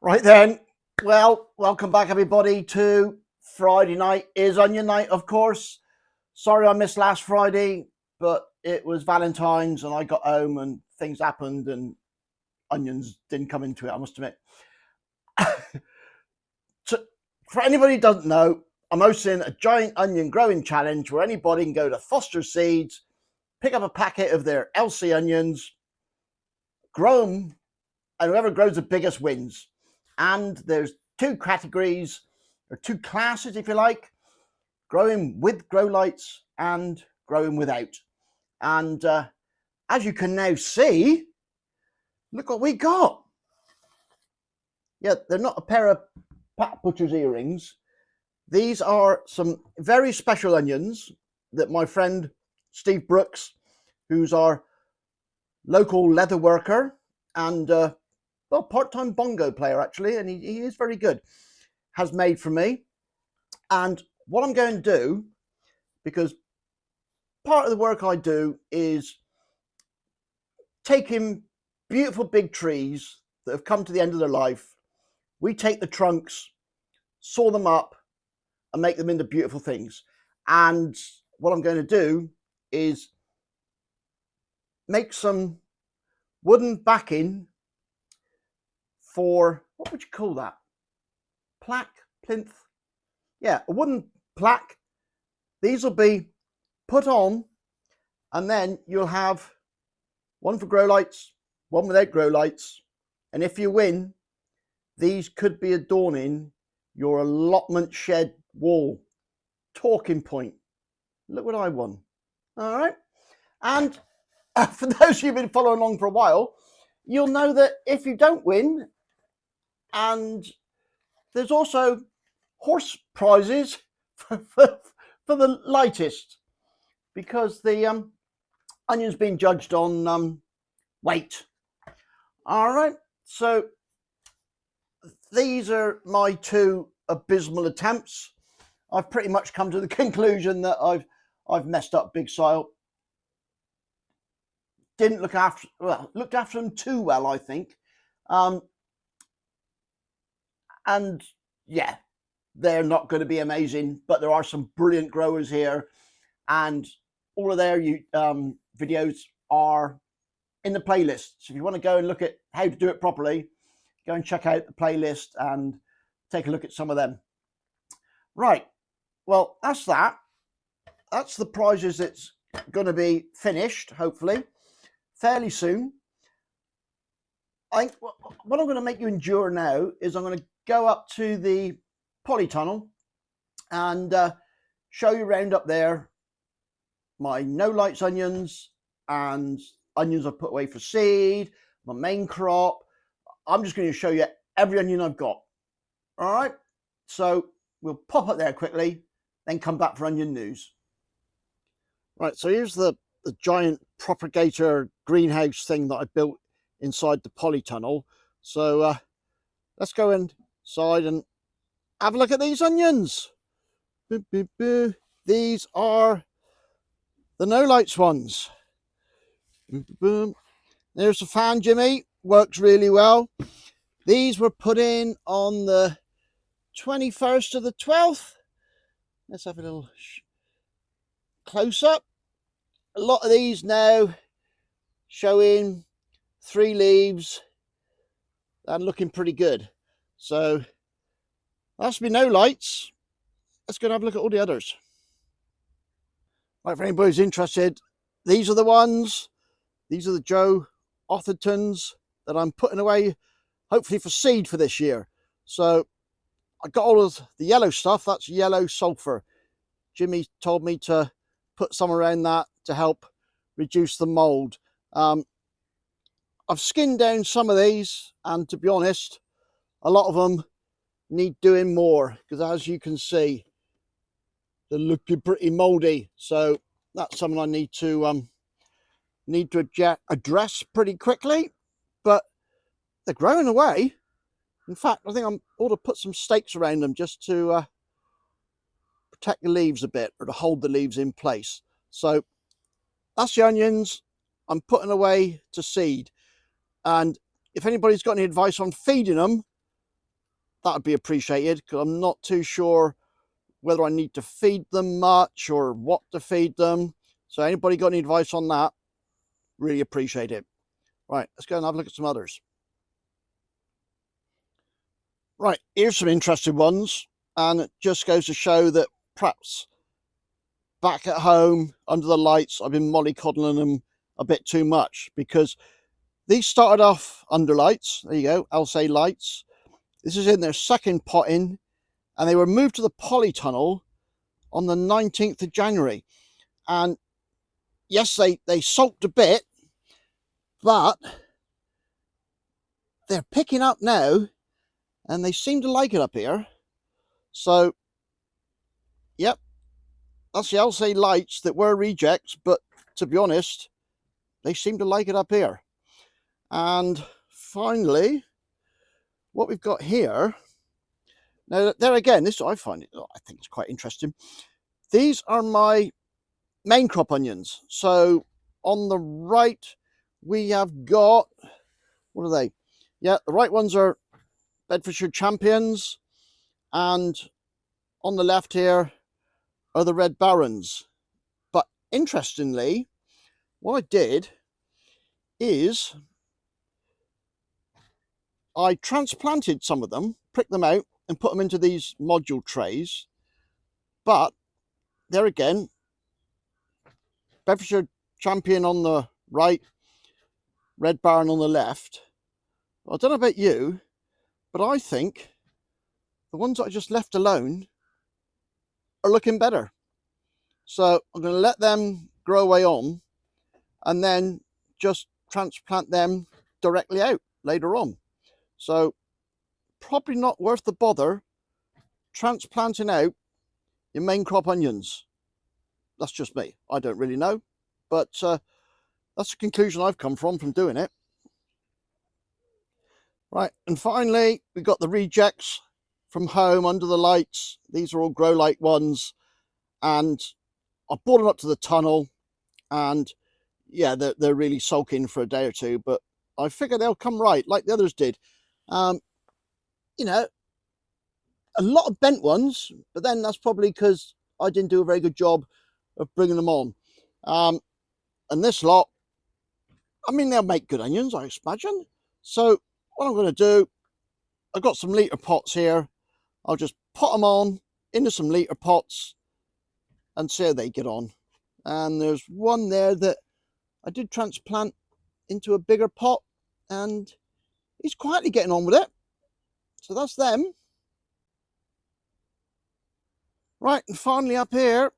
Right then, well, welcome back everybody to Friday night is onion night, of course. Sorry I missed last Friday, but it was Valentine's and I got home and things happened and onions didn't come into it, I must admit. So, for anybody who doesn't know, I'm hosting a giant onion growing challenge where anybody can go to Foster Seeds, pick up a packet of their LC onions, grow them, and whoever grows the biggest wins. And there's two categories, or two classes, if you like: growing with grow lights and growing without. And as you can now see, look what we got. Yeah, they're not a pair of Pat Butcher's earrings. These are some very special onions that my friend Steve Brooks, who's our local leather worker and well, part-time bongo player actually, and he is very good, has made for me. And what I'm going to do, because part of the work I do is taking beautiful big trees that have come to the end of their life, we take the trunks, saw them up and make them into beautiful things. And what I'm going to do is make some wooden backing for, what would you call that? Plaque, plinth? Yeah, a wooden plaque. These will be put on, and then you'll have one for grow lights, one without grow lights. And if you win, these could be adorning your allotment shed wall. Talking point. Look what I won. All right. And for those of you who've been following along for a while, you'll know that if you don't win, and there's also horse prizes for the lightest, because the onion's been judged on weight. All right, so these are my two abysmal attempts. I've pretty much come to the conclusion that I've messed up big style. Didn't looked after them too well, I think. And yeah, they're not going to be amazing, but there are some brilliant growers here, and all of their videos are in the playlist. So if you want to go and look at how to do it properly, go and check out the playlist and take a look at some of them. Right, well, that's that. That's the prizes that's going to be finished, hopefully, fairly soon. What I'm going to make you endure now is I'm going to go up to the polytunnel and show you around up there my no lights onions and onions I've put away for seed, my main crop. I'm just going to show you every onion I've got. All right, so we'll pop up there quickly, then come back for onion news. Right, so here's the giant propagator greenhouse thing that I built inside the polytunnel. So let's go inside and have a look at these onions. These are the no lights ones. There's the fan Jimmy, works really well. These were put in on the 21st of the 12th. Let's have a little close up. A lot of these now showing 3 leaves and looking pretty good. So that's me no lights. Let's go and have a look at all the others. Right, for anybody who's interested, these are the ones. These are the Joe Othertons that I'm putting away, hopefully for seed for this year. So I got all of the yellow stuff. That's yellow sulfur. Jimmy told me to put some around that to help reduce the mold. I've skinned down some of these, and to be honest, a lot of them need doing more, because as you can see, they're looking pretty moldy. So that's something I need to address pretty quickly. But they're growing away. In fact, I think I ought to put some stakes around them just to protect the leaves a bit, or to hold the leaves in place. So that's the onions I'm putting away to seed. And if anybody's got any advice on feeding them, that would be appreciated, because I'm not too sure whether I need to feed them much or what to feed them. So anybody got any advice on that? Really appreciate it. Right, let's go and have a look at some others. Right, here's some interesting ones, and it just goes to show that perhaps back at home under the lights I've been mollycoddling them a bit too much, because these started off under lights. There you go, Alsace lights. This is in their second potting, and they were moved to the polytunnel on the 19th of January. And yes, they sulked a bit, but they're picking up now, and they seem to like it up here. So, yep, that's the Alsace lights that were rejects, but to be honest, they seem to like it up here. And finally, what we've got here, now there again, this I think it's quite interesting. These are my main crop onions. So on the right, we have got, what are they? Yeah, the right ones are Bedfordshire Champions, and on the left here are the Red Barons. But interestingly, what I did is I transplanted some of them, pricked them out, and put them into these module trays. But there again, Bedfordshire Champion on the right, Red Baron on the left. I don't know about you, but I think the ones that I just left alone are looking better. So I'm going to let them grow away on, and then just transplant them directly out later on. So probably not worth the bother transplanting out your main crop onions. That's just me. I don't really know, but that's the conclusion I've come from doing it. Right, and finally, we've got the rejects from home under the lights. These are all Grow Light ones, and I brought them up to the tunnel, and yeah, they're really sulking for a day or two, but I figure they'll come right like the others did. You know, a lot of bent ones, but then that's probably because I didn't do a very good job of bringing them on. And this lot, I mean, they'll make good onions, I imagine. So what I'm going to do, I've got some litre pots here. I'll just pot them on into some litre pots and see how they get on. And there's one there that I did transplant into a bigger pot, and he's quietly getting on with it. So that's them. Right, and finally up here,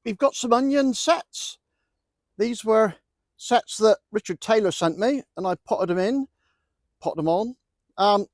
we've got some onion sets. These were sets that Richard Taylor sent me, and I potted them on.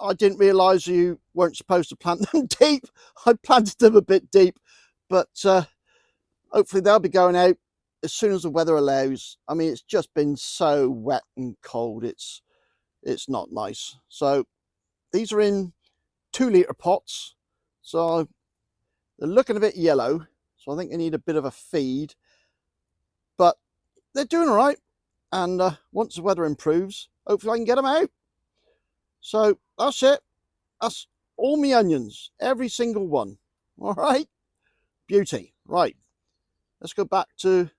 I didn't realise you weren't supposed to plant them deep. I planted them a bit deep, but hopefully they'll be going out as soon as the weather allows. I mean, it's just been so wet and cold. It's not nice. So these are in 2 litre pots. So they're looking a bit yellow. So I think they need a bit of a feed, but they're doing all right. And once the weather improves, hopefully I can get them out. So that's it. That's all my onions, every single one. All right, beauty. Right, let's go back to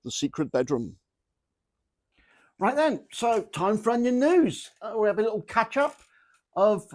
the secret bedroom. Right then, so time for onion news. We have a little catch up of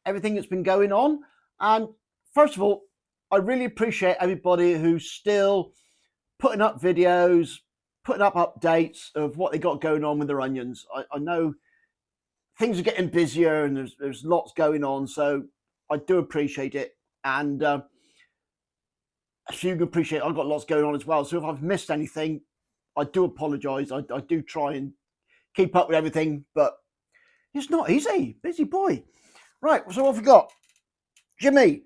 everything that's been going on. And first of all, I really appreciate everybody who's still putting up videos, putting up updates of what they got going on with their onions. I know things are getting busier and there's lots going on, so I do appreciate it. And so you can appreciate I've got lots going on as well. So if I've missed anything, I do apologise. I do try and keep up with everything, but it's not easy. Busy boy. Right, so what have we got? Jimmy,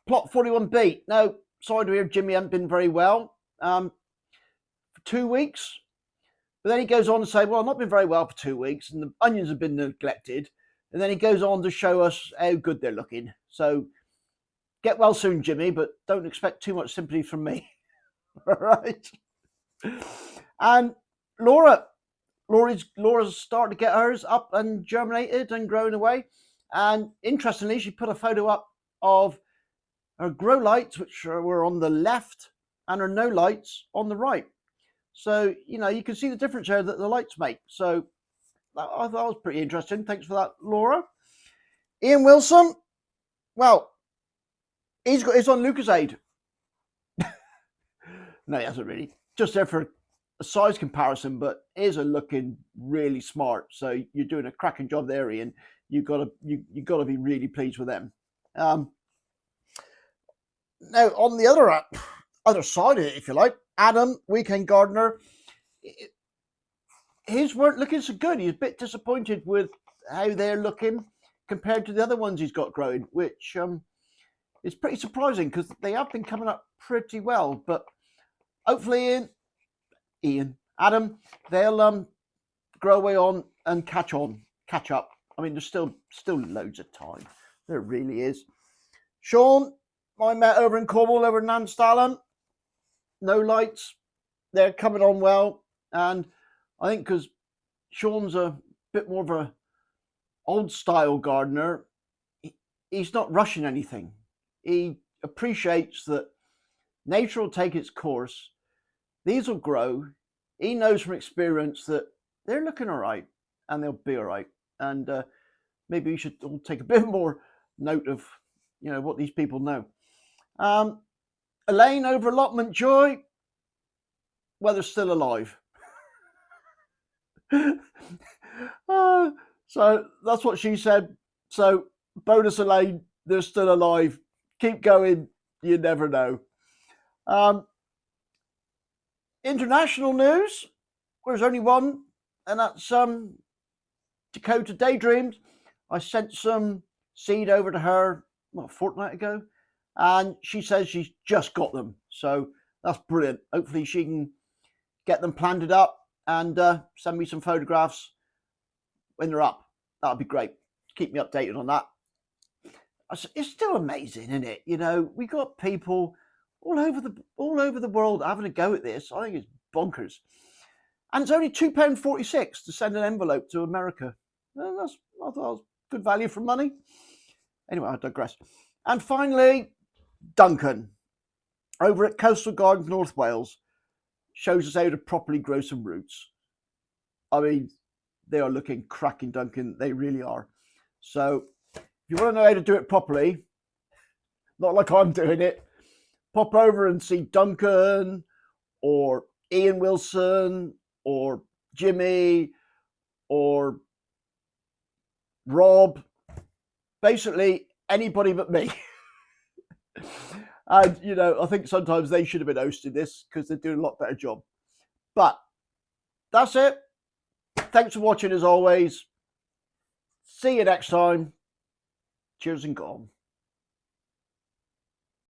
plot 41B. No, sorry to hear Jimmy hasn't been very well for 2 weeks. But then he goes on to say, well, I've not been very well for 2 weeks and the onions have been neglected. And then he goes on to show us how good they're looking. So get well soon, Jimmy, but don't expect too much sympathy from me. All right. And Laura's starting to get hers up and germinated and growing away. And interestingly, she put a photo up of her grow lights, which were on the left, and her no lights on the right. So, you know, you can see the difference there that the lights make. So I thought that was pretty interesting. Thanks for that, Laura. Ian Wilson, well, he's on Lucozade. No, he hasn't really. Just there for a size comparison, but his are looking really smart. So you're doing a cracking job there, Ian. You gotta be really pleased with them. Now on the other side of it, if you like, Adam, Weekend Gardener, his weren't looking so good. He's a bit disappointed with how they're looking compared to the other ones he's got growing, which is pretty surprising because they have been coming up pretty well. But hopefully, Adam, they'll grow away on and catch up. I mean, there's still loads of time. There really is. Sean, I met over in Cornwall, over in Nanstallen. No lights. They're coming on well. And I think because Sean's a bit more of a old style gardener, he's not rushing anything. He appreciates that nature will take its course. These will grow. He knows from experience that they're looking all right and they'll be all right. And maybe we should all take a bit more note of, you know, what these people know. Elaine over Allotment Joy, well, they're still alive. So that's what she said. So bonus Elaine, they're still alive. Keep going. You never know. International news. There's only one, and that's Dakota Daydreams. I sent some seed over to her a fortnight ago, and she says she's just got them. So that's brilliant. Hopefully she can get them planted up and send me some photographs when they're up. That'd be great. Keep me updated on that. It's still amazing, isn't it? You know, we got people all over the world having a go at this. I think it's bonkers. And it's only £2.46 to send an envelope to America. I thought that was good value for money. Anyway, I digress. And finally, Duncan, over at Coastal Gardens, North Wales, shows us how to properly grow some roots. I mean, they are looking cracking, Duncan. They really are. So if you want to know how to do it properly, not like I'm doing it, pop over and see Duncan or Ian Wilson or Jimmy or Rob, basically anybody but me. And, you know, I think sometimes they should have been hosting this because they're doing a lot better job. But that's it. Thanks for watching as always. See you next time. Cheers and gone.